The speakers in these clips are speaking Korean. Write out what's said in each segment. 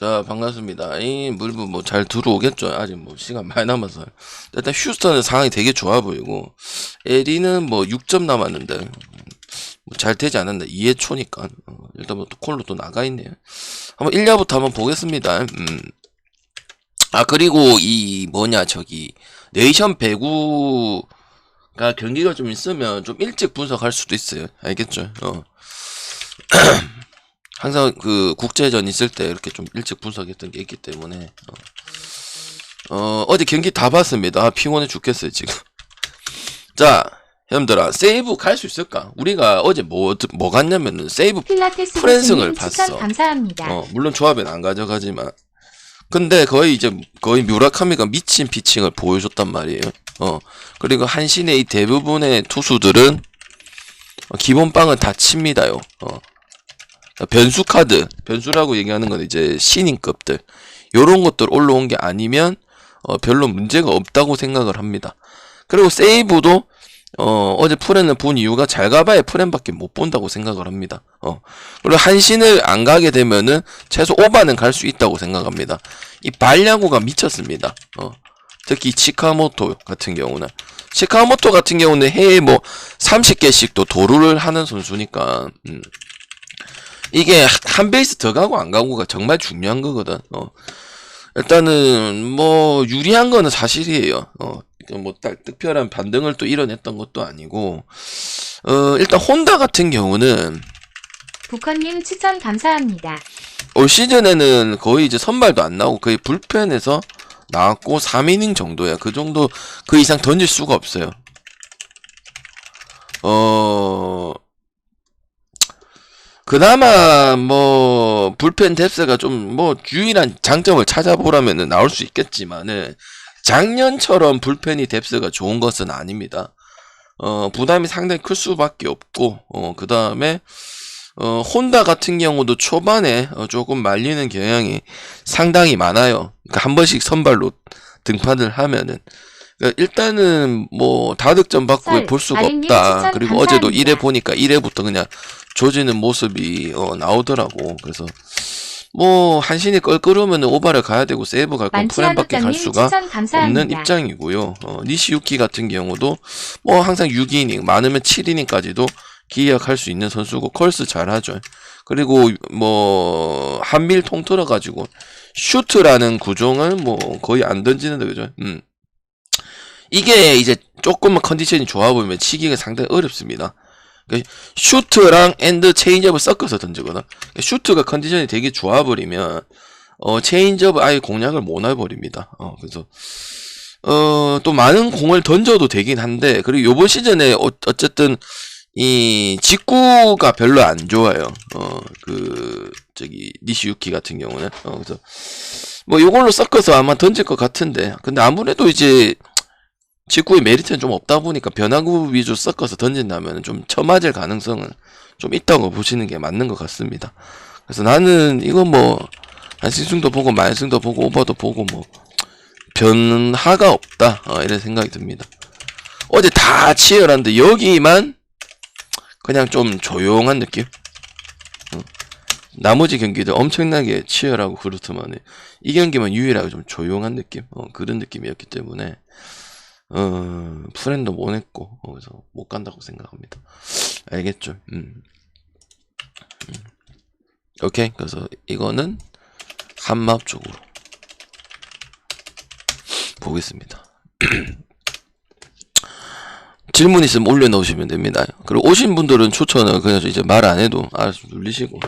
자, 반갑습니다. 이 물부 뭐 잘 들어오겠죠? 아직 뭐 시간 많이 남아서. 일단 휴스턴은 상황이 되게 좋아 보이고, LE는 뭐 6점 남았는데, 뭐 잘 되지 않았나. 2회 초니까. 일단 뭐 또 콜로 또 나가 있네요. 한번 1야부터 한번 보겠습니다. 아, 그리고 이 뭐냐, 저기, 네이션 배구가 경기가 좀 있으면 좀 일찍 분석할 수도 있어요. 알겠죠? 항상 그 국제전 있을 때 이렇게 좀 일찍 분석했던 게 있기 때문에 어제 경기 다 봤습니다. 피곤해 죽겠어요 지금. 자, 여러분들아, 세이브 갈 수 있을까? 우리가 어제 뭐 갔냐면은 세이브 프랜승을 봤어. 감사합니다. 물론 조합엔 안 가져가지만, 근데 거의 뮤라카미가 미친 피칭을 보여줬단 말이에요. 그리고 한신의 이 대부분의 투수들은 기본빵은 다 칩니다요. 변수 카드, 변수라고 얘기하는 건 이제 신인급들, 요런 것들 올라온 게 아니면 별로 문제가 없다고 생각을 합니다. 그리고 세이브도 어제 프렌을 본 이유가 잘 가봐야 프렌밖에 못 본다고 생각을 합니다. 그리고 한신을 안 가게 되면은 최소 오바는 갈 수 있다고 생각합니다. 이 발야구가 미쳤습니다. 특히 치카모토 같은 경우는 해에 뭐 30개씩 또 도루를 하는 선수니까 이게 한 베이스 더 가고 안 가고가 정말 중요한 거거든. 일단은 뭐 유리한 거는 사실이에요. 뭐 딱 특별한 반등을 또 이뤄냈던 것도 아니고, 일단 혼다 같은 경우는 부커님 추천 감사합니다. 올 시즌에는 거의 이제 선발도 안 나오고 거의 불펜에서 나왔고 3이닝 정도야. 그 정도, 그 이상 던질 수가 없어요. 그나마 뭐 불펜 뎁스가 좀 뭐 유일한 장점을 찾아보라면은 나올 수 있겠지만은 작년처럼 불펜이 뎁스가 좋은 것은 아닙니다. 부담이 상당히 클 수밖에 없고, 그 다음에 혼다 같은 경우도 초반에 조금 말리는 경향이 상당히 많아요. 그러니까 한 번씩 선발로 등판을 하면은, 그러니까 일단은 뭐 다득점 받고 볼 수가 없다. 그리고 감사합니다. 어제도 1회 보니까 1회부터 그냥 조지는 모습이 나오더라고. 그래서 뭐 한신이 껄끄러우면 오바를 가야 되고 세이브 갈 건 프렌밖에 갈 수가 없는 입장이고요. 니시유키 같은 경우도 뭐 항상 6이닝, 많으면 7이닝까지도 기약할 수 있는 선수고 컬스 잘하죠. 그리고 뭐 한밀 통틀어 가지고 슈트라는 구종은 뭐 거의 안 던지는데, 그죠? 이게 이제 조금만 컨디션이 좋아 보이면 치기가 상당히 어렵습니다. 그러니까 슈트랑 엔드 체인지업을 섞어서 던지거든. 슈트가 컨디션이 되게 좋아 버리면 체인지업을 아예 공략을 못 해버립니다. 그래서 또 많은 공을 던져도 되긴 한데, 그리고 요번 시즌에 어쨌든 이 직구가 별로 안 좋아요. 니시유키 같은 경우는. 그래서 뭐 요걸로 섞어서 아마 던질 것 같은데, 근데 아무래도 이제 직구의 메리트는 좀 없다 보니까 변화구 위주 섞어서 던진다면 좀 처맞을 가능성은 좀 있다고 보시는 게 맞는 것 같습니다. 그래서 나는 이거 뭐 한신승도 보고 만승도 보고 오버도 보고 뭐 변화가 없다, 이런 생각이 듭니다. 어제 다 치열한데 여기만 그냥 좀 조용한 느낌? 나머지 경기들 엄청나게 치열하고 그렇더만 이 경기만 유일하게 좀 조용한 느낌? 그런 느낌이었기 때문에 프렌도 못 했고, 그래서 못 간다고 생각합니다. 알겠죠? 오케이. 그래서 이거는 한마음 쪽으로 보겠습니다. 질문 있으면 올려놓으시면 됩니다. 그리고 오신 분들은 추천을 그냥 이제 말 안 해도 알아서 눌리시고,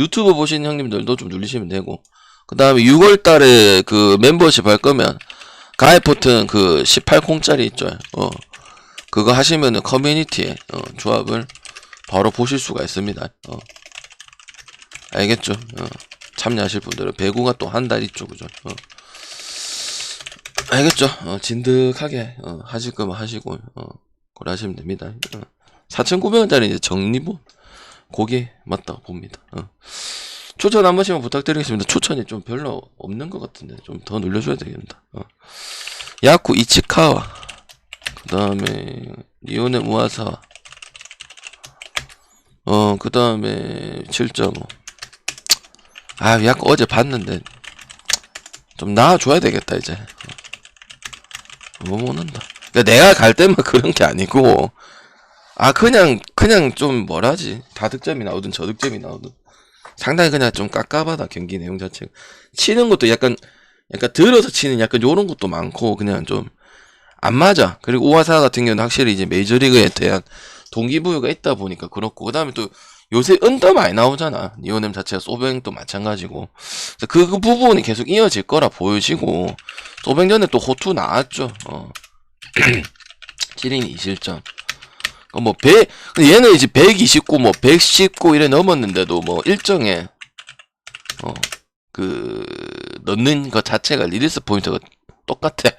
유튜브 보시는 형님들도 좀 눌리시면 되고, 그 다음에 6월달에 그 멤버십 할 거면 가입 버튼 그 18공짜리 있죠. 그거 하시면은 커뮤니티에 조합을 바로 보실 수가 있습니다. 알겠죠? 참여하실 분들은 배구가 또 한 달 있죠, 그죠? 알겠죠? 진득하게 하실 거면 하시고 그래 하시면 됩니다. 4,900원짜리 이제 정리본 그게 맞다고 봅니다. 추천 한 번씩만 부탁드리겠습니다. 추천이 좀 별로 없는 것 같은데 좀 더 눌러줘야 되겠다. 야쿠 이치카와, 그 다음에 니오네 무아사와, 그 다음에 7.5. 야쿠 어제 봤는데 좀 나와줘야 되겠다 이제. 못 먹는다. 그러니까 내가 갈 때만 그런 게 아니고, 그냥 좀 뭐라지, 다득점이 나오든 저득점이 나오든 상당히 그냥 좀 깝깝하다. 경기 내용 자체가. 치는 것도 약간 들어서 치는 약간 요런 것도 많고 그냥 좀 안 맞아. 그리고 우아사 같은 경우는 확실히 이제 메이저리그에 대한 동기부여가 있다 보니까 그렇고, 그 다음에 또 요새 언더 많이 나오잖아. 니오넴 자체가 소뱅도 마찬가지고. 그래서 그 부분이 계속 이어질 거라 보여지고, 소뱅 전에 또 호투 나왔죠. 7인 2실점. 얘는 이제 129, 119 이래 넘었는데도 일정에, 넣는 것 자체가 리리스 포인트가 똑같아.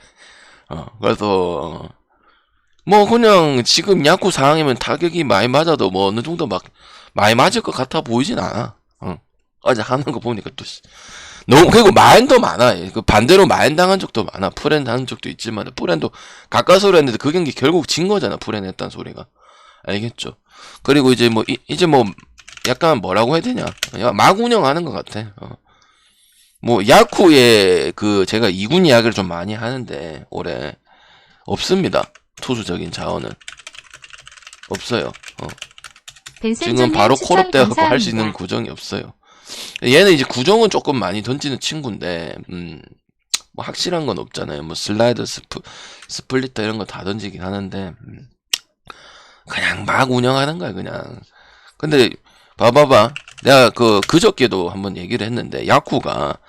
그래서, 그냥 지금 야구 상황이면 타격이 많이 맞아도 어느 정도 많이 맞을 것 같아 보이진 않아. 어제 하는 거 보니까 또, 너무, 그리고 마인도 많아. 그 반대로 마인 당한 적도 많아. 프렌 당한 적도 있지만, 프렌도 가까스로 했는데 그 경기 결국 진 거잖아. 프렌 했단 소리가. 알겠죠? 그리고 이제 약간 뭐라고 해야 되냐. 막 운영하는 것 같아. 야쿠에 제가 2군 이야기를 좀 많이 하는데, 올해. 없습니다. 투수적인 자원은. 없어요. 지금 바로 콜업되어갖고 할 수 있는 구정이 없어요. 얘는 이제 구정은 조금 많이 던지는 친구인데, 확실한 건 없잖아요. 슬라이더, 스플리터 이런 거 다 던지긴 하는데, 그냥 막 운영하는 거야, 그냥. 근데, 봐봐봐. 내가 그저께도 한번 얘기를 했는데, 야쿠가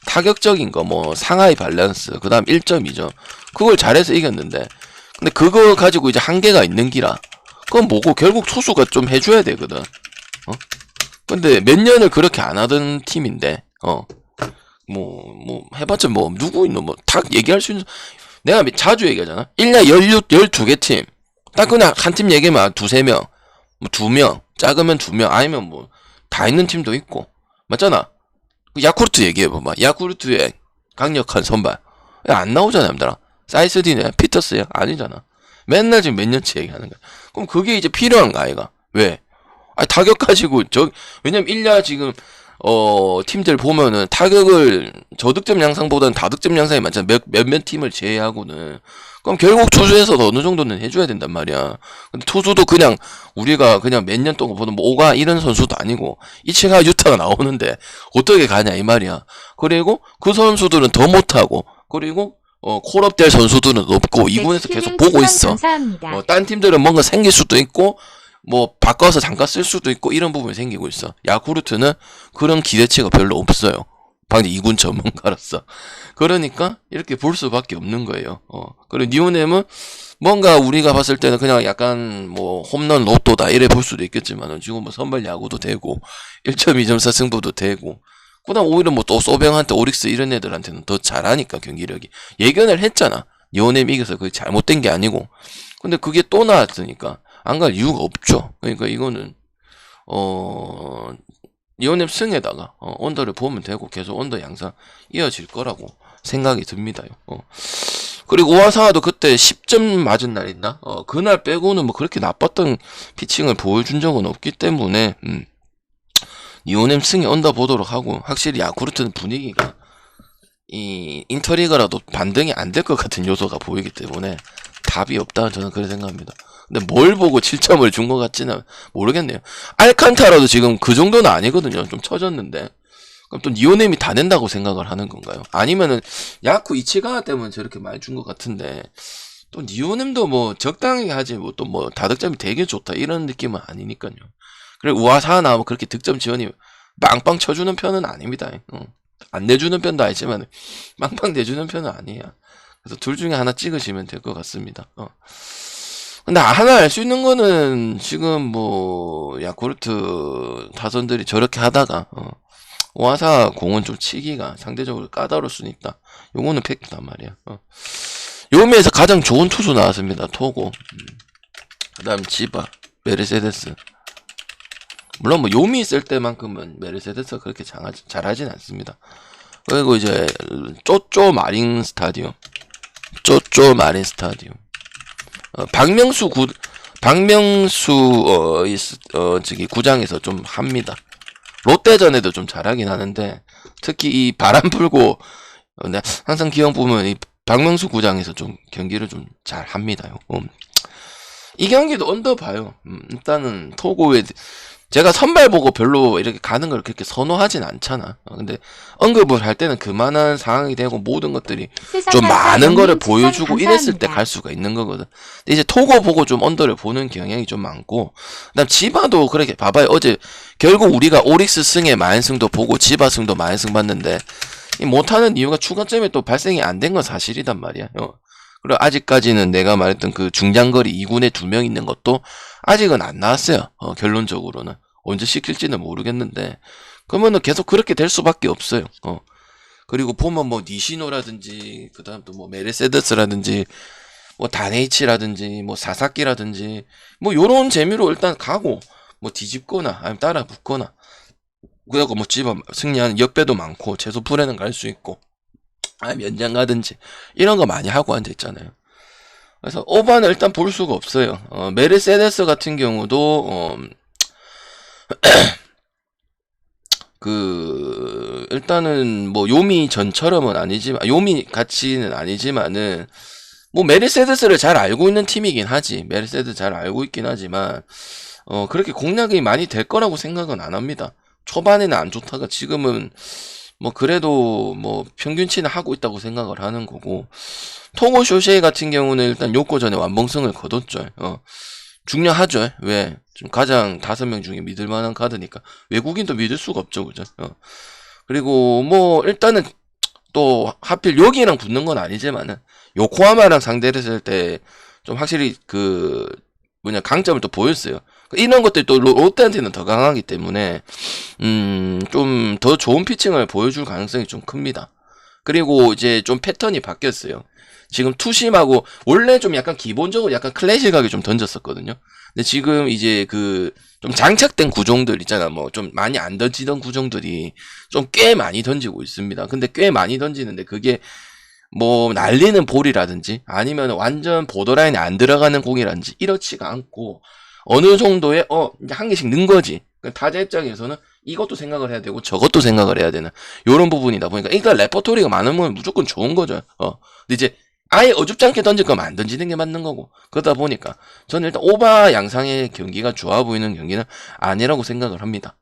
타격적인 거, 상하이 밸런스, 그 다음 1.2점. 그걸 잘해서 이겼는데, 근데 그거 가지고 이제 한계가 있는 기라. 그건 뭐고, 결국 투수가 좀 해줘야 되거든. 근데 몇 년을 그렇게 안 하던 팀인데, 해봤자 누구 있노, 탁 얘기할 수 있는, 내가 자주 얘기하잖아? 1년 12개 팀. 딱 그냥 한 팀 얘기하면 2-3명. 2명. 작으면 2명. 아니면 다 있는 팀도 있고. 맞잖아? 야쿠르트 얘기해봐봐. 야쿠르트의 강력한 선발. 안 나오잖아, 남들아. 사이스디네, 피터스야? 아니잖아. 맨날 지금 몇 년치 얘기하는 거야. 그럼 그게 이제 필요한 거 아이가? 왜? 타격 가지고, 왜냐면 1야 지금, 팀들 보면은 타격을 저득점 양상보다는 다득점 양상이 많잖아. 몇몇 팀을 제외하고는. 그럼 결국 투수에서도 어느 정도는 해줘야 된단 말이야. 근데 투수도 그냥, 우리가 그냥 몇 년 동안 보는 오가 이런 선수도 아니고, 이치가 유타가 나오는데, 어떻게 가냐, 이 말이야. 그리고 그 선수들은 더 못하고, 그리고, 콜업될 선수들은 없고, 2군에서 계속 보고 있어. 딴 팀들은 뭔가 생길 수도 있고, 바꿔서 잠깐 쓸 수도 있고, 이런 부분이 생기고 있어. 야쿠르트는 그런 기대치가 별로 없어요. 방금 2군 전문가로서. 그러니까, 이렇게 볼 수밖에 없는 거예요. 그리고 니오넴은 뭔가 우리가 봤을 때는 그냥 약간 홈런 로또다, 이래 볼 수도 있겠지만, 지금 선발 야구도 되고, 1.2점차 승부도 되고, 그 다음 오히려 또 소병한테 오릭스 이런 애들한테는 더 잘하니까, 경기력이. 예견을 했잖아. 니오넴 이겨서 그게 잘못된 게 아니고. 근데 그게 또 나왔으니까, 안 갈 이유가 없죠. 그러니까 이거는, 니오넴 승에다가, 언더를 보면 되고, 계속 언더 양상 이어질 거라고 생각이 듭니다. 그리고 오하사도 그때 10점 맞은 날 있나? 그날 빼고는 그렇게 나빴던 피칭을 보여준 적은 없기 때문에, 니오넴 승에 언더 보도록 하고, 확실히 야쿠르트는 분위기가, 인터리그라도 반등이 안 될 것 같은 요소가 보이기 때문에, 답이 없다는 저는 그렇게 생각합니다. 근데 뭘 보고 7점을 준 것 같지는 모르겠네요. 알칸타라도 지금 그 정도는 아니거든요. 좀 처졌는데. 그럼 또 니오넴이 다 낸다고 생각을 하는 건가요? 아니면은 야쿠 이치가와 때문에 저렇게 많이 준 것 같은데, 또 니오넴도 적당히 하지 또 다득점이 되게 좋다 이런 느낌은 아니니까요. 그리고 우아사 나오면 그렇게 득점 지원이 빵빵 쳐주는 편은 아닙니다. 안 내주는 편도 아니지만 빵빵 내주는 편은 아니에요. 그래서 둘 중에 하나 찍으시면 될 것 같습니다. 근데 하나 알 수 있는 거는 지금 야쿠르트 타선들이 저렇게 하다가 오하사 공은 좀 치기가 상대적으로 까다로울 수는 있다. 요거는 팩트단 말이야. 요미에서 가장 좋은 투수 나왔습니다. 토고. 그 다음 지바, 메르세데스. 물론 요미 있을 때만큼은 메르세데스가 그렇게 잘하진 않습니다. 그리고 이제 쪼쪼 마린 스타디움. 구장에서 좀 합니다. 롯데전에도 좀 잘하긴 하는데, 특히 이 바람 불고 근데 항상 기왕 보면 이 박명수 구장에서 좀 경기를 좀 잘 합니다요. 이 경기도 언더 봐요. 일단은 토고에 제가 선발 보고 별로 이렇게 가는 걸 그렇게 선호하진 않잖아. 근데 언급을 할 때는 그만한 상황이 되고 모든 것들이 좀 많은 거를 보여주고 이랬을 때 갈 수가 있는 거거든. 근데 이제 토고 보고 좀 언더를 보는 경향이 좀 많고, 그다음 지바도 그렇게 봐봐요. 어제 결국 우리가 오릭스 승의 만승도 보고 지바 승도 만승 봤는데 이 못하는 이유가 추가점이 또 발생이 안 된 건 사실이단 말이야. 그리고 아직까지는 내가 말했던 그 중장거리 2군에 2명 있는 것도 아직은 안 나왔어요. 결론적으로는. 언제 시킬지는 모르겠는데. 그러면은 계속 그렇게 될 수밖에 없어요. 그리고 보면 뭐 니시노라든지, 그 다음 또 뭐 메르세데스라든지, 뭐 다네이치라든지, 뭐 사사키라든지, 뭐 요런 재미로 일단 가고, 뭐 뒤집거나, 아니면 따라 붙거나. 그래갖고 뭐 집어 승리하는 역배도 많고, 최소 풀에는 갈 수 있고. 아니면 연장 가든지 이런 거 많이 하고 앉아 있잖아요. 그래서 오바는 일단 볼 수가 없어요. 메르세데스 같은 경우도 일단은 뭐 요미 전처럼은 아니지만 요미 같이는 아니지만은 뭐 메르세데스를 잘 알고 있는 팀이긴 하지. 메르세데스 잘 알고 있긴 하지만 그렇게 공략이 많이 될 거라고 생각은 안 합니다. 초반에는 안 좋다가 지금은 뭐 그래도 뭐 평균치는 하고 있다고 생각을 하는 거고, 토고 쇼쉐이 같은 경우는 일단 요코 전에 완봉승을 거뒀죠. 중요하죠. 왜? 좀 가장 5명 중에 믿을 만한 카드니까 외국인도 믿을 수가 없죠, 그죠? 그리고 뭐 일단은 또 하필 여기랑 붙는 건 아니지만은 요코하마랑 상대를 했을 때 좀 확실히 그 강점을 또 보였어요. 이런 것들이 또 롯데한테는 더 강하기 때문에 좀 더 좋은 피칭을 보여줄 가능성이 좀 큽니다. 그리고 이제 좀 패턴이 바뀌었어요. 지금 투심하고 원래 좀 약간 기본적으로 약간 클래식하게 좀 던졌었거든요. 근데 지금 이제 그 좀 장착된 구종들 있잖아. 뭐 좀 많이 안 던지던 구종들이 좀 꽤 많이 던지고 있습니다. 근데 꽤 많이 던지는데 그게 뭐 날리는 볼이라든지 아니면 완전 보더라인에 안 들어가는 공이라든지 이렇지가 않고 어느 정도의 이제 한 개씩 는 거지. 타자 입장에서는 이것도 생각을 해야 되고 저것도 생각을 해야 되는 요런 부분이다 보니까 일단 레퍼토리가 많으면 무조건 좋은 거죠. 근데 이제 아예 어줍지 않게 던질 거면 안 던지는 게 맞는 거고, 그러다 보니까 저는 일단 오바 양상의 경기가 좋아 보이는 경기는 아니라고 생각을 합니다.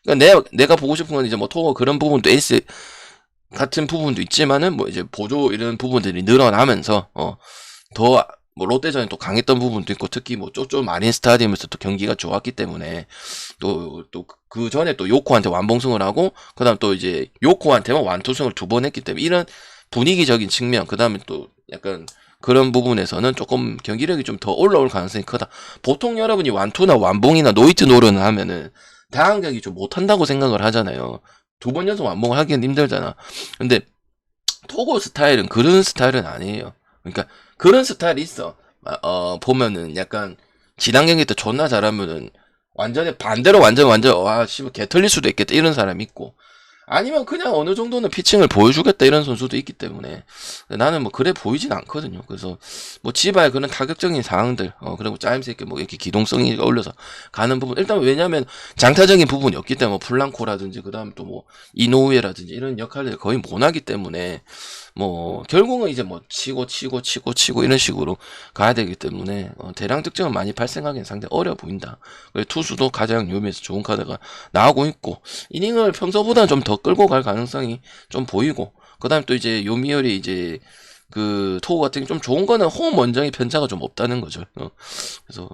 그러니까 내가 보고 싶은 건 이제 뭐 토어 그런 부분도 에이스 같은 부분도 있지만은 뭐 이제 보조 이런 부분들이 늘어나면서 더 뭐 롯데전에 또 강했던 부분도 있고, 특히 뭐 쪼쪼 마린 스타디움에서 또 경기가 좋았기 때문에 또 그 전에 또 요코한테 완봉승을 하고 그다음 또 이제 요코한테만 완투승을 2번 했기 때문에 이런 분위기적인 측면, 그다음에 또 약간 그런 부분에서는 조금 경기력이 좀 더 올라올 가능성이 크다. 보통 여러분이 완투나 완봉이나 노이트 노런을 하면은 다음 경기 좀 못한다고 생각을 하잖아요. 2번 연속 완봉을 하기는 힘들잖아. 근데 토고 스타일은 그런 스타일은 아니에요. 그러니까 그런 스타일이 있어. 보면은 약간 지난 경기 때 존나 잘하면은 완전히 반대로 완전 와 씨발 개 털릴 수도 있겠다 이런 사람이 있고, 아니면 그냥 어느 정도는 피칭을 보여주겠다 이런 선수도 있기 때문에 나는 뭐 그래 보이진 않거든요. 그래서 뭐 지바의 그런 타격적인 상황들, 그리고 짜임새 있게 뭐 이렇게 기동성이 올려서 가는 부분, 일단 왜냐면 장타적인 부분이 없기 때문에 뭐 플랑코라든지 그다음 또 뭐 이노우에라든지 이런 역할을 거의 못 하기 때문에 뭐 결국은 이제 뭐 치고 이런 식으로 가야 되기 때문에 대량 득점은 많이 발생하기는 상당히 어려워 보인다. 그리고 투수도 가장 요미에서 좋은 카드가 나오고 있고, 이닝을 평소보다는 좀 더 끌고 갈 가능성이 좀 보이고, 그 다음에 또 이제 요미열이 이제 그 토우 같은 게 좀 좋은 거는 홈 원정의 편차가 좀 없다는 거죠. 그래서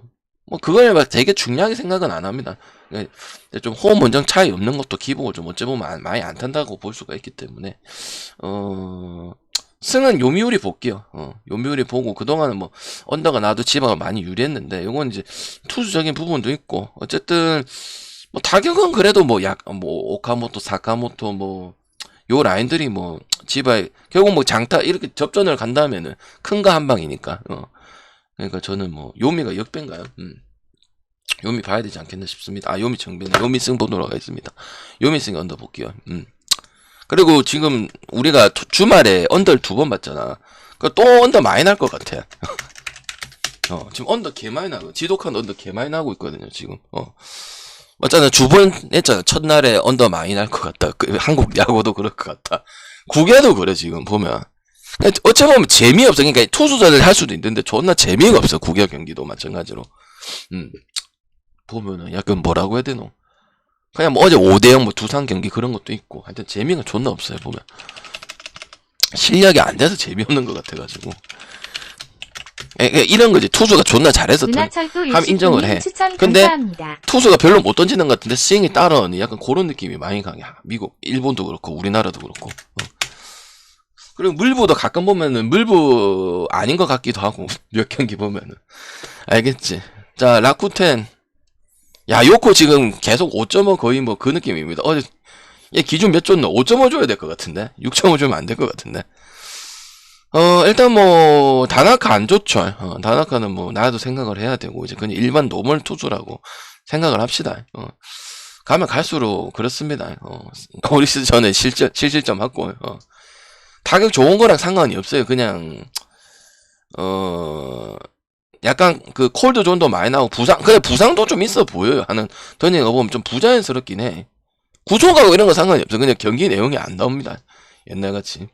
뭐 그걸 막 되게 중요하게 생각은 안 합니다. 근데 좀 홈 원정 차이 없는 것도 기복을 좀 어찌 보면 많이 안 탄다고 볼 수가 있기 때문에 승은 요미우리 볼게요. 요미우리 보고, 그동안은 뭐 언더가 나도 지방을 많이 유리했는데 이건 이제 투수적인 부분도 있고, 어쨌든 뭐 타격은 그래도 뭐 오카모토, 사카모토 뭐 요 라인들이 뭐 지바에 결국 뭐 장타 이렇게 접전을 간다면은 큰 거 한 방이니까. 그러니까 저는 뭐 요미가 역배인가요? 요미 봐야 되지 않겠나 싶습니다. 요미 정배네. 요미 승 보도록 하겠습니다. 요미 승 언더 볼게요. 그리고 지금 우리가 주말에 언더를 2번 봤잖아. 또 언더 많이 날 것 같아. 지금 언더 개 많이 나고, 지독한 언더 개 많이 나고 있거든요, 지금. 맞잖아. 주번 했잖아. 첫날에 언더 많이 날 것 같다. 한국 야구도 그럴 것 같다. 국야도 그래 지금 보면. 어찌 보면 재미없어. 그러니까 투수전을 할 수도 있는데 존나 재미가 없어. 국야 경기도 마찬가지로. 보면은 약간 뭐라고 해야 되노? 그냥 뭐 어제 5대0 뭐 두산 경기 그런 것도 있고 하여튼 재미가 존나 없어요. 보면 실력이 안 돼서 재미없는 것 같아가지고. 이런 거지. 투수가 존나 잘해서 함 인정을 해. 근데 감사합니다. 투수가 별로 못 던지는 것 같은데 스윙이 따라오니 약간 그런 느낌이 많이 강해. 미국, 일본도 그렇고 우리나라도 그렇고. 그리고 물부도 가끔 보면은 물부 아닌 것 같기도 하고 몇 경기 보면은 알겠지. 자 라쿠텐. 야 요코 지금 계속 5.5 거의 뭐 그 느낌입니다. 어제 얘 기준 몇 줬노? 5.5 줘야 될 것 같은데 6.5 주면 안 될 것 같은데. 일단 뭐 다나카 안 좋죠. 다나카는 뭐 나도 생각을 해야 되고 이제 그냥 일반 노멀 투수라고 생각을 합시다. 가면 갈수록 그렇습니다. 오리스 전에 실실점 받고 타격 좋은 거랑 상관이 없어요. 그냥 약간 그 콜드 존도 많이 나오고 근데 부상도 좀 있어 보여요. 하는 던지는 거 보면 좀 부자연스럽긴 해. 구속하고 이런 거 상관이 없어. 그냥 경기 내용이 안 나옵니다. 옛날같이.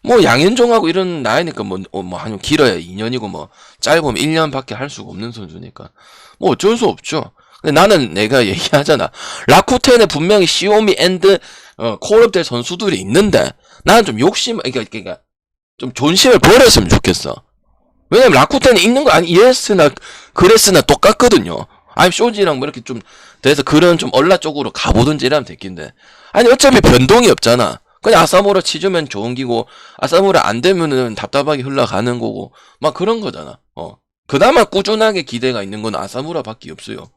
뭐 양현종하고 이런 나이니까 한 길어야 2년이고 뭐 짧으면 1년밖에 할 수가 없는 선수니까 뭐 어쩔 수 없죠. 근데 나는 내가 얘기하잖아. 라쿠텐에 분명히 시오미 앤드 콜업 될 선수들이 있는데 나는 좀 그러니까 좀 존심을 버렸으면 좋겠어. 왜냐면 라쿠텐에 있는 거 아니 ES나 그레스나 똑같거든요. 아니 쇼지랑 뭐 이렇게 좀 돼서 그런 좀 얼라 쪽으로 가보든지 이러면 됐긴데 아니 어차피 변동이 없잖아. 그냥 아사무라 치주면 좋은 기고 아사무라 안 되면은 답답하게 흘러가는 거고 막 그런 거잖아. 그나마 꾸준하게 기대가 있는 건 아사무라밖에 없어요.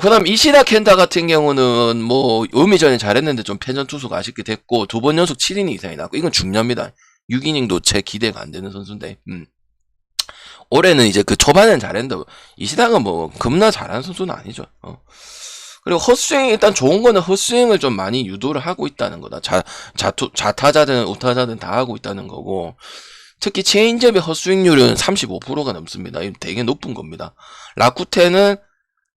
그다음 이시다 켄타 같은 경우는 뭐 의미전에 잘했는데 좀 패전 투수가 아쉽게 됐고 2번 연속 7이닝 이상이 나고 이건 중요합니다. 6이닝도 제 기대가 안 되는 선수인데 올해는 이제 그 초반엔 잘했는데 이시다가 뭐 겁나 잘하는 선수는 아니죠. 그리고 헛스윙 일단 좋은 거는 헛스윙을 좀 많이 유도를 하고 있다는 거다. 좌타자든 우타자든 다 하고 있다는 거고 특히 체인지업의 헛스윙률은 35%가 넘습니다. 이거 되게 높은 겁니다. 라쿠텐은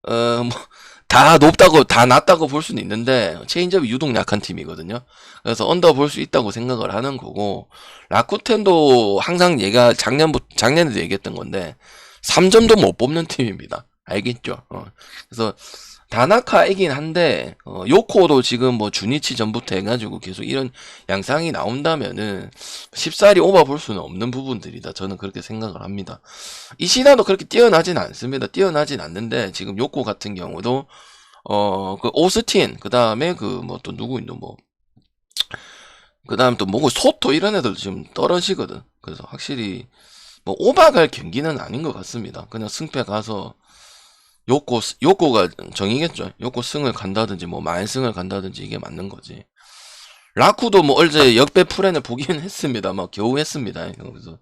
뭐 다 낮다고 볼 수는 있는데 체인지업이 유독 약한 팀이거든요. 그래서 언더 볼 수 있다고 생각을 하는 거고 라쿠텐도 항상 얘가 작년에도 얘기했던 건데 3점도 못 뽑는 팀입니다. 알겠죠? 그래서 다나카이긴 한데 요코도 지금 뭐 주니치 전부터 해가지고 계속 이런 양상이 나온다면은 쉽사리 오버 볼 수는 없는 부분들이다. 저는 그렇게 생각을 합니다. 이시다도 그렇게 뛰어나진 않습니다. 뛰어나진 않는데 지금 요코 같은 경우도 그 오스틴 그 다음에 그 뭐 또 누구 있노 뭐 그 다음 또 뭐고 소토 이런 애들 지금 떨어지거든. 그래서 확실히 뭐 오버갈 경기는 아닌 것 같습니다. 그냥 승패 가서 요코가 정이겠죠. 요코 승을 간다든지 뭐 만승을 간다든지 이게 맞는 거지. 라쿠도 뭐 어제 역배 프렌을 보긴 했습니다. 막 겨우 했습니다. 그래서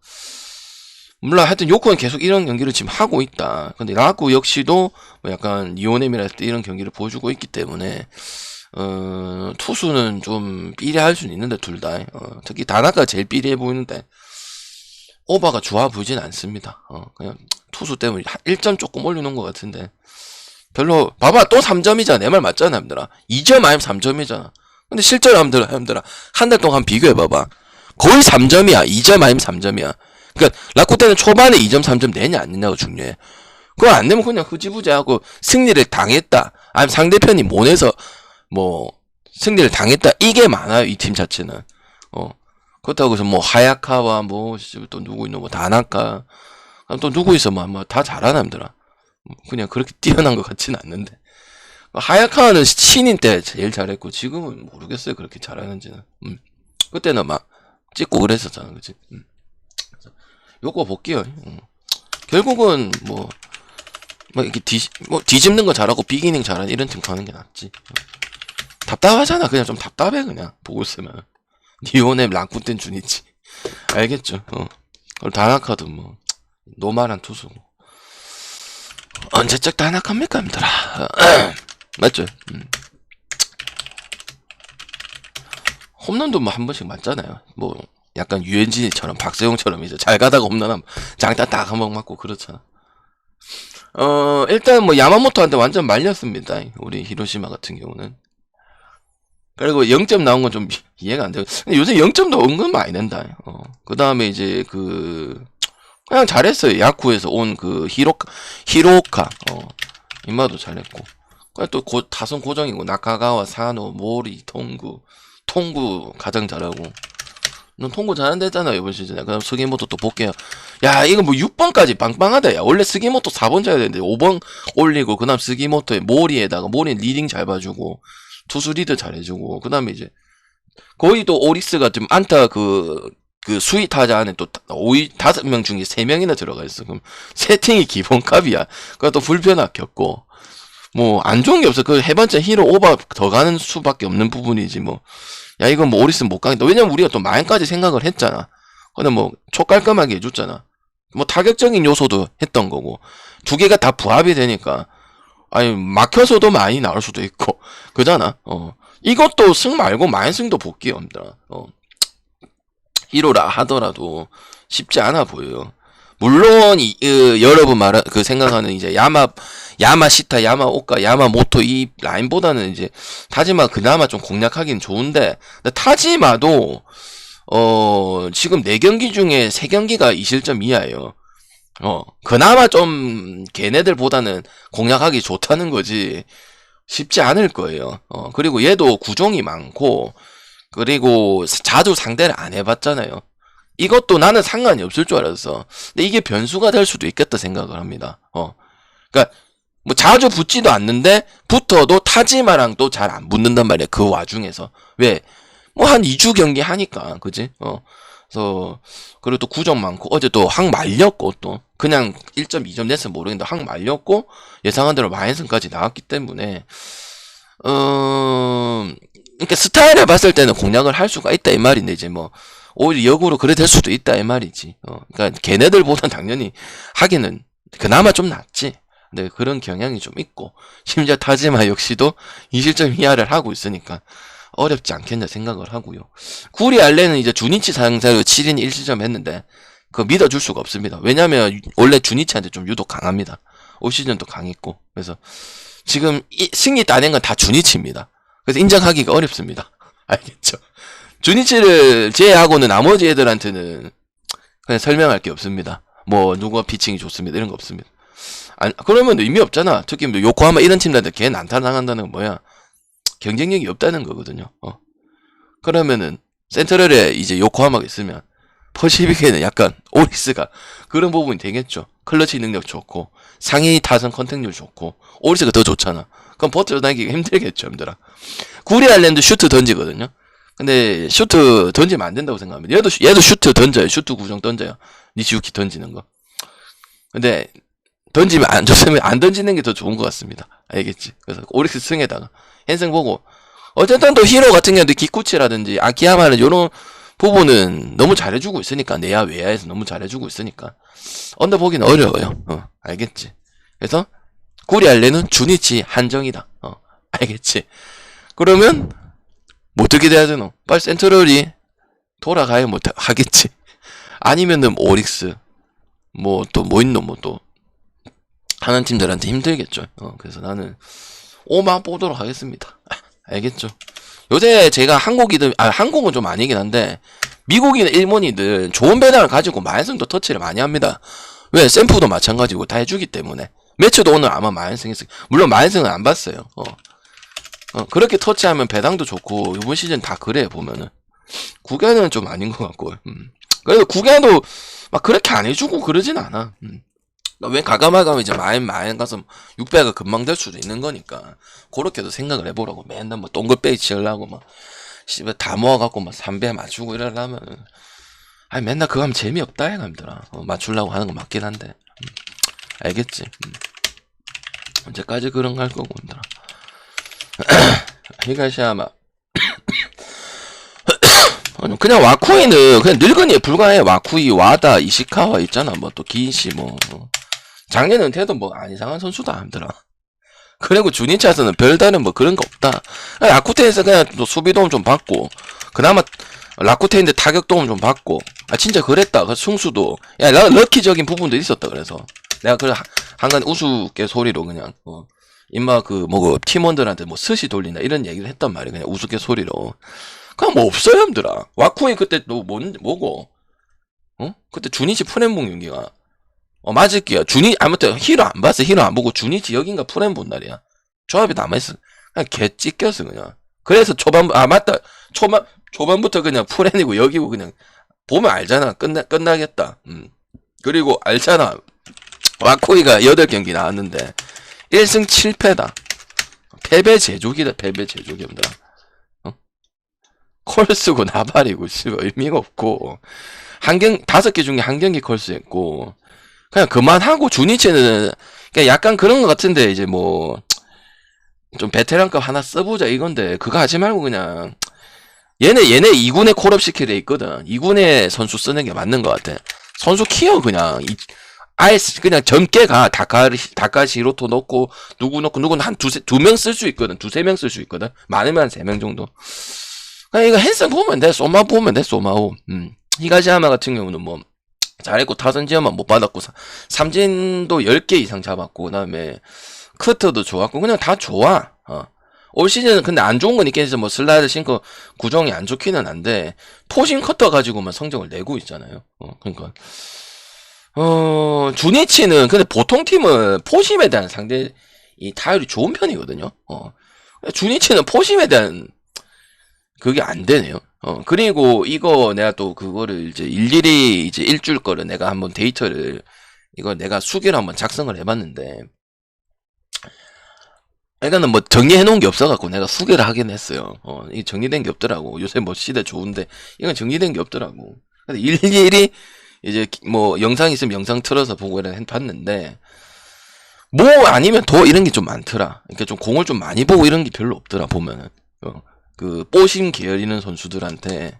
물론 하여튼 요코는 계속 이런 경기를 지금 하고 있다. 근데 라쿠 역시도 뭐 약간 니오넴이랄 때 이런 경기를 보여주고 있기 때문에 투수는 좀 삐리할 수는 있는데 둘 다. 특히 다나가 제일 삐리해 보이는데 오버가 좋아 보이진 않습니다. 그냥 투수 때문에 1점 조금 올려놓은 것 같은데 별로 봐봐 또 3점이잖아. 내 말 맞잖아 형들아. 2점 아니면 3점이잖아. 근데 실제로 형들아 한 달 동안 비교해봐봐. 거의 3점이야. 2점 아니면 3점이야. 그러니까 라쿠텐은 초반에 2점 3점 내냐 안 내냐가 중요해. 그거 안 내면 그냥 흐지부지하고 승리를 당했다 아니면 상대편이 못 내서 뭐 승리를 당했다 이게 많아요. 이 팀 자체는. 그렇다고 해서 뭐 하야카와 뭐 또 누구 있노 뭐 다나카 또 누구 있어 뭐 다 잘하는 남들아. 그냥 그렇게 뛰어난 것 같지는 않는데 하야카는 신인 때 제일 잘했고 지금은 모르겠어요 그렇게 잘하는지는. 그때는 막 찍고 그랬었잖아 그치. 요거 볼게요. 결국은 뭐 이렇게 뒤집는 거 잘하고 비기닝 잘하는 이런 팀 가는 게 낫지. 답답하잖아. 그냥 좀 답답해 그냥 보고 있으면. 니오넴 라쿠텐 주니치 알겠죠. 그리고 다나카도 뭐 노말한 투수. 언제적 다나카입니까 힘들어. 맞죠? 홈런도 뭐 한 번씩 맞잖아요. 뭐 약간 유현진이처럼 박세용처럼 이제 잘 가다가 홈런 장타 딱 한 번 맞고 그렇잖아. 일단 뭐 야마모토한테 완전 말렸습니다. 우리 히로시마 같은 경우는. 그리고 0점 나온 건 좀 이해가 안 돼요. 근데 요새 0점도 은근 많이 낸다. 그 다음에 이제 그냥 잘했어요. 야쿠에서 온 히로카. 인마도 잘했고. 또 다선 고정이고, 나카가와, 사노, 모리, 통구 가장 잘하고. 넌 통구 잘한다 했잖아, 이번 시즌에. 그 다음 스기모토 또 볼게요. 야, 이거 뭐 6번까지 빵빵하다, 야. 원래 스기모토 4번 쳐야 되는데, 5번 올리고, 그 다음 스기모토에 모리에다가, 모리 리딩 잘 봐주고, 투수 리드 잘해주고, 그 다음에 이제, 거의 또 오리스가 좀 안타 수위 타자 안에 또 5명 중에 3명이나 들어가 있어. 그럼 세팅이 기본값이야. 그러니까 또 불편함 겪고, 뭐, 안 좋은 게 없어. 해봤자 히로 오버 더 가는 수밖에 없는 부분이지, 뭐. 야, 이건 뭐, 오리스 못 가겠다. 왜냐면 우리가 또 마인까지 생각을 했잖아. 근데 뭐, 촉깔끔하게 해줬잖아. 뭐, 타격적인 요소도 했던 거고. 두 개가 다 부합이 되니까. 아니, 막혀서도 많이 나올 수도 있고. 그잖아. 이것도 승 말고 마인승도 볼게요, 엄들아. 히로라 하더라도 쉽지 않아 보여요. 물론, 여러분 생각하는 이제 야마시타, 야마오카, 야마모토 이 라인보다는 이제 타지마 그나마 좀 공략하긴 좋은데, 타지마도 지금 4경기 중에 3경기가 2실점 이하예요. 그나마 좀 걔네들보다는 공략하기 좋다는 거지 쉽지 않을 거예요. 그리고 얘도 구종이 많고, 그리고 자주 상대를 안 해봤잖아요. 이것도 나는 상관이 없을 줄 알았어. 근데 이게 변수가 될 수도 있겠다 생각을 합니다. 그러니까 뭐 자주 붙지도 않는데 붙어도 타지마랑 또 잘 안 붙는단 말이야. 그 와중에서. 왜? 뭐 한 2주 경기 하니까. 그지? 그래서 그리고 또 구정 많고 어제 또 항 말렸고 또 그냥 1점 2점 냈으면 모르겠는데 항 말렸고 예상한 대로 마인승까지 나왔기 때문에 그러니까 스타일을 봤을 때는 공략을 할 수가 있다 이 말인데 이제 뭐 오히려 역으로 그래 될 수도 있다 이 말이지. 그러니까 걔네들보다 당연히 하기는 그나마 좀 낫지. 근데 그런 경향이 좀 있고 심지어 타지마 역시도 2실점 이하를 하고 있으니까 어렵지 않겠냐 생각을 하고요. 구리 알레는 이제 주니치 상대로 7인 1실점 했는데 그거 믿어줄 수가 없습니다. 왜냐면 원래 주니치한테 좀 유독 강합니다. 올 시즌도 강했고 그래서 지금 승리 따낸 건 다 주니치입니다. 그래서 인정하기가 어렵습니다. 알겠죠? 주니치를 제외하고는 나머지 애들한테는 그냥 설명할 게 없습니다. 뭐 누가 피칭이 좋습니다 이런 거 없습니다. 그러면 의미 없잖아. 특히 뭐 요코하마 이런 팀들한테 걔 난타당한다는 건 뭐야? 경쟁력이 없다는 거거든요. 그러면은 센트럴에 이제 요코하마가 있으면 퍼시픽에는 약간 오리스가 그런 부분이 되겠죠. 클러치 능력 좋고 상위 타선 컨택률 좋고 오리스가 더 좋잖아. 그럼 버텨다니기가 힘들겠죠, 힘들어. 구리 아일랜드 슈트 던지거든요. 근데 슈트 던지면 안 된다고 생각합니다. 얘도 슈트 던져요. 슈트 구정 던져요. 니치유키 던지는 거. 근데 던지면 안 좋으면 안 던지는 게 더 좋은 것 같습니다. 알겠지? 그래서 오리스 승에다가 hen생 보고 어쨌든 또 히로 같은 경우도 기쿠치라든지 아키야마는 요런 부분은 너무 잘해주고 있으니까 내야 외야에서 너무 잘해주고 있으니까 언더 보기는 어려워요. 알겠지? 그래서 구리 알레는 주니치 한정이다. 알겠지? 그러면 뭐 어떻게 돼야 되노? 빨리 센트럴이 돌아가야 못 하겠지. 아니면은 오릭스 뭐 또 뭐 있노 뭐 또 하는 팀들한테 힘들겠죠. 그래서 나는 5만 보도록 하겠습니다. 알겠죠? 요새 제가 한국은 좀 아니긴 한데 미국이나 일본이들 좋은 배당을 가지고 마인승도 터치를 많이 합니다. 왜? 샘프도 마찬가지고 다 해주기 때문에. 매치도 오늘 아마 마인승 했어요. 물론 마인승은 안 봤어요. 그렇게 터치하면 배당도 좋고 이번 시즌 다 그래 보면은. 구견은 좀 아닌 것 같고. 그래도 구견도 막 그렇게 안 해주고 그러진 않아. 왜 가감하가면 이제 마인 가서 6배가 금방 될 수도 있는 거니까 그렇게도 생각을 해보라고. 맨날 뭐 동글빼기 치려고 막 씨발 다 모아갖고 막 3배 맞추고 이러려면 아니 맨날 그거 하면 재미없다 해감들아. 맞추려고 하는 거 맞긴 한데 알겠지? 언제까지 그런 거 할 거고 힘들어. 히가시야마 그냥 와쿠이는 그냥 늙은이에 불과해. 와쿠이, 와다, 이시카와 있잖아. 뭐 또 기인씨 뭐 작년 은퇴도 뭐 안 이상한 선수다 힘들어. 그리고 주니차에서는 별다른 뭐 그런 거 없다. 라쿠텐에서 그냥 또 수비 도움 좀 받고 그나마 라쿠텐인데 타격 도움 좀 받고 진짜 그랬다. 그 승수도 야 럭키적인 부분도 있었다. 그래서 내가 그 한간 우스갯소리로 그냥 임마 그 뭐고 팀원들한테 뭐 스시 돌린다 이런 얘기를 했단 말이야. 그냥 우스갯소리로. 그냥 뭐 없어요, 형들아. 와쿠이 그때 또 뭐고? 그때 주니치 프렌봉 연기가 맞을게요. 아무튼 히로 안 봤어. 히로 안 보고 주니치 여긴가 프렌 본 날이야. 조합이 남아있어. 그냥 개 찢겼어 그냥. 그래서 맞다. 초반부터 그냥 프렌이고 여기고 그냥 보면 알잖아. 끝나겠다. 그리고 알잖아. 와코이가 8경기 나왔는데 1승 7패다. 패배 제조기다. 패배 제조기입니다. 콜쓰고 나발이고 의미가 없고 5개 중에 1경기 콜스했고 그냥 그만하고 주니치는 그냥 약간 그런 것 같은데 이제 뭐 좀 베테랑급 하나 써보자 이건데 그거 하지 말고 그냥 얘네 2군에 콜업 시키게 돼 있거든. 2군에 선수 쓰는 게 맞는 것 같아. 선수 키워 그냥 아예 그냥 젊게 가. 다카시 히로토 넣고 누구는 한 두 명 쓸 수 있거든. 2-3명 쓸 수 있거든. 많으면 3명 정도. 그냥 이거 헨슨 보면 돼. 소마 보면 돼. 소마오. 히가시야마 같은 경우는 뭐 잘했고 타선 지원만 못 받았고 삼진도 10개 이상 잡았고 그다음에 커터도 좋았고 그냥 다 좋아. 올 시즌은 근데 안 좋은 건 있긴 해서 뭐 슬라이드 싱커 구종이 안 좋기는 한데 포심 커터 가지고만 성적을 내고 있잖아요. 그러니까 주니치는 근데 보통 팀은 포심에 대한 상대 이 타율이 좋은 편이거든요. 주니치는 포심에 대한 그게 안 되네요. 그리고 이거 내가 또 그거를 이제 일일이 이제 일주일 거를 내가 한번 데이터를 이거 내가 수기로 한번 작성을 해봤는데 이거는 뭐 정리해 놓은 게 없어갖고 내가 수기를 하긴 했어요. 이게 정리된 게 없더라고. 요새 뭐 시대 좋은데 이건 정리된 게 없더라고. 근데 일일이 이제 뭐 영상 있으면 영상 틀어서 보고 이런 봤는데 뭐 아니면 더 이런 게 좀 많더라. 그러니까 좀 공을 좀 많이 보고 이런 게 별로 없더라 보면은. 그 뽀심 계열이는 선수들한테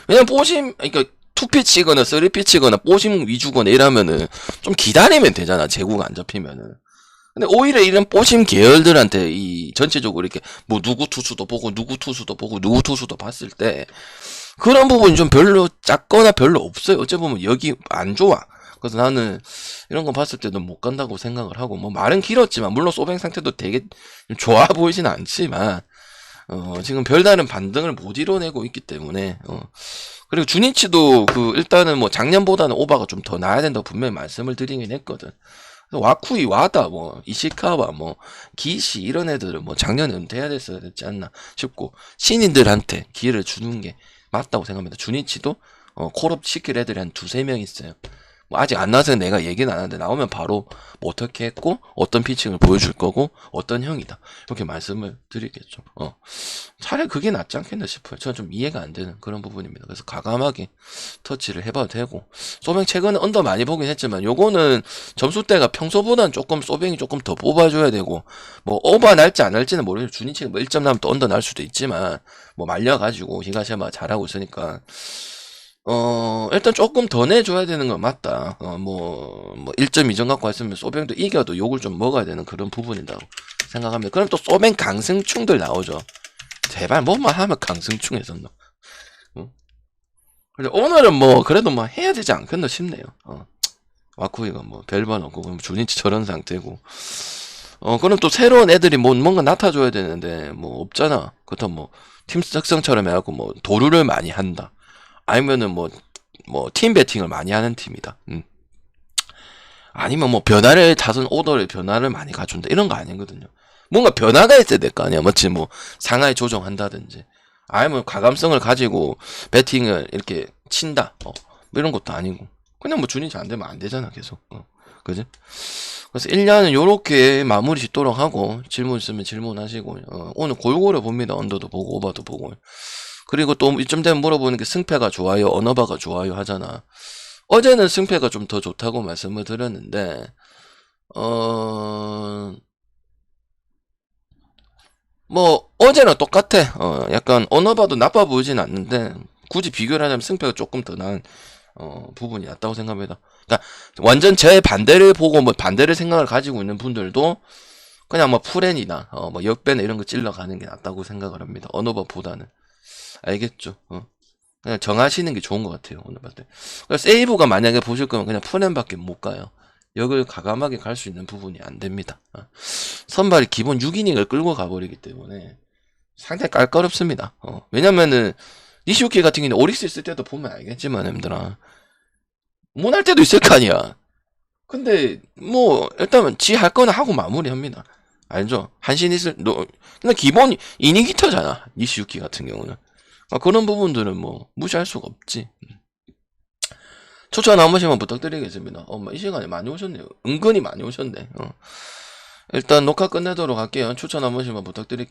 왜냐면 뽀심 그러니까 2피치거나 3피치거나 뽀심 위주거나 이러면은 좀 기다리면 되잖아. 제구가 안 잡히면은. 근데 오히려 이런 뽀심 계열들한테 이 전체적으로 이렇게 뭐 누구 투수도 보고 누구 투수도 봤을 때 그런 부분이 좀 별로 작거나 별로 없어요. 어째 보면 여기 안 좋아. 그래서 나는 이런 거 봤을 때도 못 간다고 생각을 하고 뭐 말은 길었지만 물론 소뱅 상태도 되게 좋아 보이진 않지만 지금 별다른 반등을 못 이뤄내고 있기 때문에 그리고 주니치도 그 일단은 뭐 작년보다는 오바가 좀 더 나야 된다고 분명히 말씀을 드리긴 했거든. 와쿠이 와다 뭐 이시카와 뭐 기시 이런 애들은 뭐 작년에 은퇴해야 됐어야 됐지 않나 싶고 신인들한테 기회를 주는 게 맞다고 생각합니다. 주니치도 콜업 시킬 애들이 한 2-3명 있어요. 뭐 아직 안 나와서 내가 얘기는 안 하는데 나오면 바로 뭐 어떻게 했고 어떤 피칭을 보여줄 거고 어떤 형이다 이렇게 말씀을 드리겠죠. 차라리 그게 낫지 않겠나 싶어요. 저는 좀 이해가 안 되는 그런 부분입니다. 그래서 과감하게 터치를 해봐도 되고 소뱅 최근에 언더 많이 보긴 했지만 요거는 점수대가 평소보다는 조금 소뱅이 조금 더 뽑아줘야 되고 뭐 오버 날지 안 날지는 모르겠어요. 주니치가 뭐 1점 나면 또 언더 날 수도 있지만 뭐 말려가지고 히가시야마 잘하고 있으니까 일단 조금 더 내줘야 되는 건 맞다. 뭐 1.2점 갖고 왔으면 소뱅도 이겨도 욕을 좀 먹어야 되는 그런 부분이라고 생각합니다. 그럼 또 소뱅 강승충들 나오죠. 제발 뭐만 하면 강승충에서 근데 오늘은 뭐 그래도 뭐 해야 되지 않겠나 싶네요. 와쿠이가 뭐 별반 없고 그럼 주니치 저런 상태고 그럼 또 새로운 애들이 뭔가 나타줘야 되는데 뭐 없잖아. 그렇다면 뭐 팀 특성처럼 해갖고 뭐 도루를 많이 한다. 아니면은 뭐 팀 배팅을 많이 하는 팀이다. 아니면 뭐 타선 오더를 변화를 많이 가준다. 이런 거 아니거든요. 뭔가 변화가 있어야 될 거 아니야. 마치 뭐 상하이 조정한다든지. 아니면 과감성을 가지고 배팅을 이렇게 친다. 뭐 이런 것도 아니고. 그냥 뭐 준이 잘 안 되면 안 되잖아, 계속. 그지? 그래서 1년은 요렇게 마무리 짓도록 하고, 질문 있으면 질문하시고, 오늘 골고루 봅니다. 언더도 보고, 오버도 보고. 그리고 또 이쯤 되면 물어보는 게 승패가 좋아요, 언어바가 좋아요 하잖아. 어제는 승패가 좀 더 좋다고 말씀을 드렸는데, 뭐, 어제는 똑같아. 약간 언어바도 나빠 보이진 않는데, 굳이 비교를 하자면 승패가 조금 더 나은, 부분이 낫다고 생각합니다. 그러니까, 완전 제 반대를 보고, 뭐, 반대를 생각을 가지고 있는 분들도, 그냥 뭐, 풀앤이나, 뭐, 역배나 이런 거 찔러가는 게 낫다고 생각을 합니다. 언어바보다는. 알겠죠? 그냥 정하시는 게 좋은 것 같아요. 오늘 봤을 때. 세이브가 만약에 보실 거면 그냥 풀앤밖에 못 가요. 역을 가감하게 갈 수 있는 부분이 안 됩니다. 선발이 기본 6이닝을 끌고 가버리기 때문에 상당히 깔깔없습니다. 왜냐면은 니시오키 같은 경우는 오릭스 있을 때도 보면 알겠지만 힘들어. 못 할 때도 있을 거 아니야. 근데 뭐 일단 지 할 거는 하고 마무리합니다. 알죠? 한신 있을 근데 기본 이닝 히터잖아. 니시유키 같은 경우는. 그런 부분들은 뭐 무시할 수가 없지. 추천 한 번씩만 부탁드리겠습니다. 이 시간에 많이 오셨네요. 은근히 많이 오셨네. 일단 녹화 끝내도록 할게요. 추천 한 번씩만 부탁드릴게요.